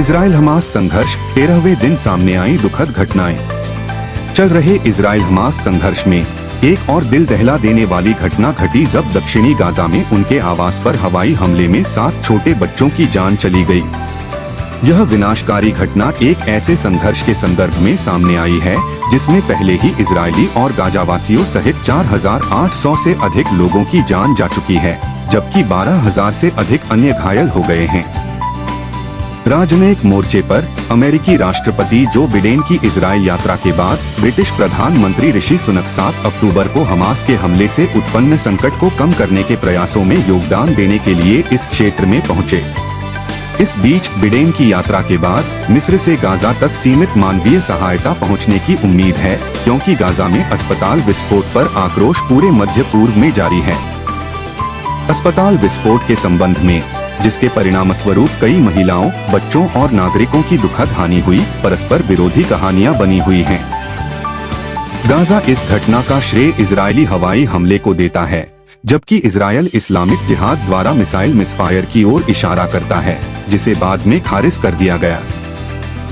Israel Hamas संघर्ष 13वें दिन सामने आई दुखद घटनाएं। चल रहे इजराइल हमास संघर्ष में एक और दिल दहला देने वाली घटना घटी जब दक्षिणी गाजा में उनके आवास पर हवाई हमले में 7 छोटे बच्चों की जान चली गई। यह विनाशकारी घटना एक ऐसे संघर्ष के संदर्भ में सामने आई है जिसमें पहले ही इजरायली और गाजावासियों सहित 4,800 से अधिक लोगों की जान जा चुकी है, जबकि 12,000 से अधिक अन्य घायल हो गए हैं। राजनयिक मोर्चे पर अमेरिकी राष्ट्रपति जो बिडेन की इजराइल यात्रा के बाद ब्रिटिश प्रधानमंत्री ऋषि सुनक 7 अक्टूबर को हमास के हमले से उत्पन्न संकट को कम करने के प्रयासों में योगदान देने के लिए इस क्षेत्र में पहुंचे। इस बीच बिडेन की यात्रा के बाद मिस्र से गाजा तक सीमित मानवीय सहायता पहुंचने की उम्मीद है, क्योंकि गाजा में अस्पताल विस्फोट पर आक्रोश पूरे मध्य पूर्व में जारी है। अस्पताल विस्फोट के संबंध में, जिसके परिणामस्वरूप कई महिलाओं, बच्चों और नागरिकों की दुखद हानि हुई, परस्पर विरोधी कहानियां बनी हुई हैं। गाजा इस घटना का श्रेय इजरायली हवाई हमले को देता है, जबकि इजरायल इस्लामिक जिहाद द्वारा मिसाइल मिसफायर की ओर इशारा करता है, जिसे बाद में खारिज कर दिया गया।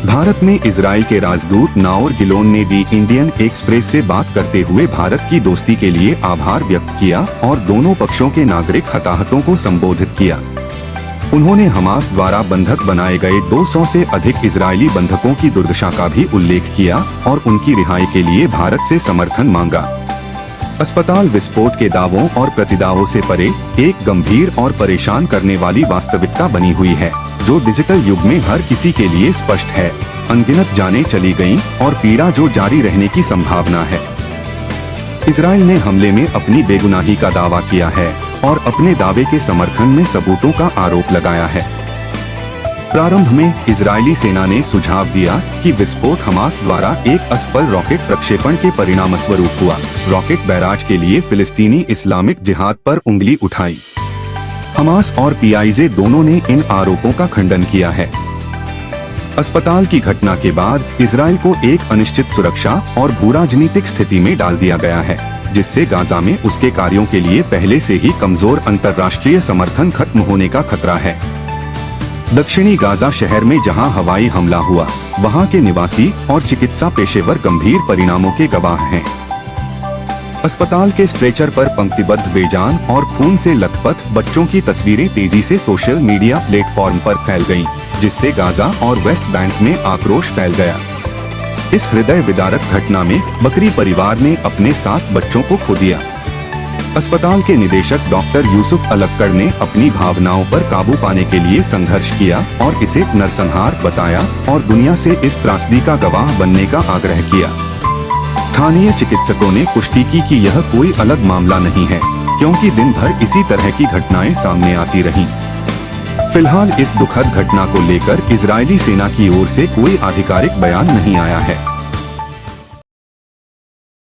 भारत में इजराइल के राजदूत नाओर गिलोन ने दी इंडियन एक्सप्रेस से बात करते हुए भारत की दोस्ती के लिए आभार व्यक्त किया और दोनों पक्षों के नागरिक हताहतों को संबोधित किया। उन्होंने हमास द्वारा बंधक बनाए गए 200 से अधिक इजरायली बंधकों की दुर्दशा का भी उल्लेख किया और उनकी रिहाई के लिए भारत से समर्थन मांगा। अस्पताल विस्फोट के दावों और प्रतिदावों से परे एक गंभीर और परेशान करने वाली वास्तविकता बनी हुई है, जो डिजिटल युग में हर किसी के लिए स्पष्ट है। अनगिनत जानें चली गईं और पीड़ा जो जारी रहने की संभावना है। इजराइल ने हमले में अपनी बेगुनाही का दावा किया है और अपने दावे के समर्थन में सबूतों का आरोप लगाया है। प्रारंभ में इजरायली सेना ने सुझाव दिया कि विस्फोट हमास द्वारा एक असफल रॉकेट प्रक्षेपण के परिणामस्वरूप हुआ। रॉकेट बैराज के लिए फिलिस्तीनी इस्लामिक जिहाद पर उंगली उठाई। हमास और पीआईजे दोनों ने इन आरोपों का खंडन किया है। अस्पताल की घटना के बाद इजराइल को एक अनिश्चित सुरक्षा और भूराजनीतिक स्थिति में डाल दिया गया है, जिससे गाजा में उसके कार्यों के लिए पहले से ही कमजोर अंतर्राष्ट्रीय समर्थन खत्म होने का खतरा है। दक्षिणी गाजा शहर में जहां हवाई हमला हुआ, वहां के निवासी और चिकित्सा पेशेवर गंभीर परिणामों के गवाह हैं। अस्पताल के स्ट्रेचर पर पंक्तिबद्ध बेजान और खून से लथपथ बच्चों की तस्वीरें तेजी से सोशल मीडिया प्लेटफॉर्म पर फैल गईं, जिससे गाजा और वेस्ट बैंक में आक्रोश फैल गया। इस हृदय विदारक घटना में बकरी परिवार ने अपने 7 बच्चों को खो दिया। अस्पताल के निदेशक डॉक्टर यूसुफ अलक्कड़ ने अपनी भावनाओं पर काबू पाने के लिए संघर्ष किया और इसे नरसंहार बताया और दुनिया से इस त्रासदी का गवाह बनने का आग्रह किया। स्थानीय चिकित्सकों ने पुष्टि की कि यह कोई अलग मामला नहीं है, क्योंकि दिन भर इसी तरह की घटनाएं सामने आती रहीं। फिलहाल इस दुखद घटना को लेकर इजरायली सेना की ओर से कोई आधिकारिक बयान नहीं आया है।